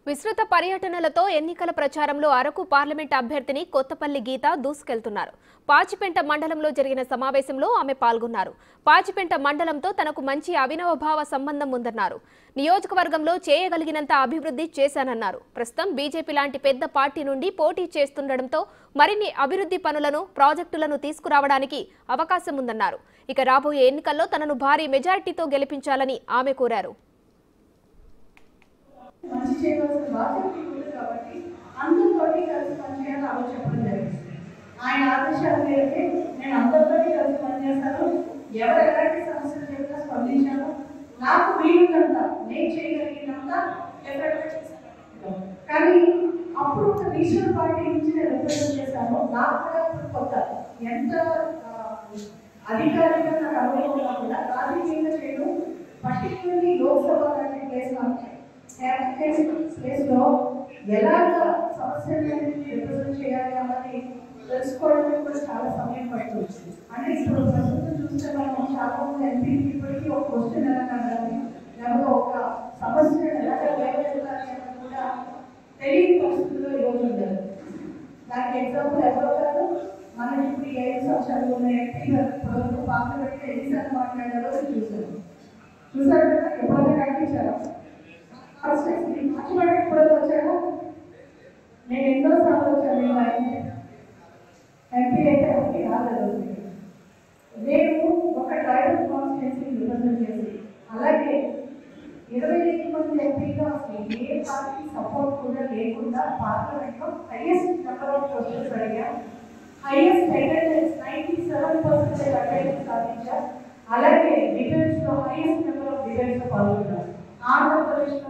విస్తృత పర్యటనలతో ఎన్నికల ప్రచారంలో అరకు పార్లమెంట్ అభ్యర్థిని కొత్తపల్లి గీత దూసుకెళ్తున్నారు. పాచిపెంట మండలంలో జరిగిన సమావేశంలో ఆమె పాల్గొన్నారు. పాచిపెంట మండలంతో తనకు మంచి అవినవభావ సంబంధం ఉందన్నారు. నియోజకవర్గంలో చేయగలిగినంత అభివృద్ధి చేశానన్నారు. ప్రస్తుతం బీజేపీ లాంటి పెద్ద పార్టీ నుండి పోటీ చేస్తుండటంతో మరిన్ని అభివృద్ధి పనులను, ప్రాజెక్టులను తీసుకురావడానికి అవకాశం ఉందన్నారు. ఇక రాబోయే ఎన్నికల్లో తనను భారీ మెజారిటీతో గెలిపించాలని ఆమె కోరారు. మంచి చేయవలసిన బాధ్యత ఉంది కాబట్టి అందరితోటి కలిసి పనిచేయాలని ఆలోచించడం జరిగింది. ఆయన ఆదేశాల మేరకే నేను అందరితోటి కలిసి పనిచేస్తాను. ఎవరు ఎలాంటి సమస్యలు చెప్పినా స్పందించాను. నాకు వీలున్నంత నేను చేయగలిగినంత ఎఫర్ట్ చేశాను. కానీ అప్పుడు ఒక రీజనల్ పార్టీ నుంచి నేను రిప్రజెంట్ చేశాను. నాకు కూడా కొత్త ఎంత అధికారిగా నాకు అనుభవం ఉన్నా కూడా రాజకీయంగా చేయడం, పర్టికులర్లీ లోక్సభ లాంటి ప్లేస్లో ఎలాగ సమస్యలను రిప్రజెంట్ చేయాలి అన్నది తెలుసుకోవడానికి కూడా చాలా సమయం పడుతుంది. అంటే ఇప్పుడు ప్రస్తుతం చూస్తే మనం చాలా మంది ఎంపీకి ఇప్పటికీ ఒక క్వశ్చన్ ఎలా కావాలి, లేకపోతే ఒక సమస్యను ఎలాగ లేవనెత్తాలి అన్నది కూడా తెలియని పరిస్థితుల్లో ఈరోజు ఉండదు. దానికి ఎగ్జాంపుల్ ఎవరో కాదు, మనకి ఇప్పుడు 5 సంవత్సరాలు ఉన్న ఎంపీ ఇప్పుడు పార్లమెంట్ ఎన్నిసార్లు మాట్లాడారో చూసారు కదా, ఎప్పుడైనా కనిపించారా? మార్చిపడి ఎప్పుడైనా వచ్చాను, నేను ఎన్నో సార్లు వచ్చాను. ఎంపీ అయితే ఒకటి రాలేదు. నేను ఒక ట్రైబల్ కాన్స్టిట్యున్సీని రిప్రజెంట్ చేసి, అలాగే 25 మంది ఎంపీగా అసలు ఏ పార్టీ సపోర్ట్ కూడా లేకుండా పార్లమెంట్లో హైయెస్ట్ నెంబర్ ఆఫ్ క్వశ్చన్స్ అడిగా, హైయెస్ట్ అటెండెన్స్ 97% అటెండెన్స్ సాధించా. అలాగే డిబేట్స్లో హైయెస్ట్ నెంబర్ ఆఫ్ డిబేట్స్లో పాల్గొన్నారు. ఆంధ్రప్రదేశ్లో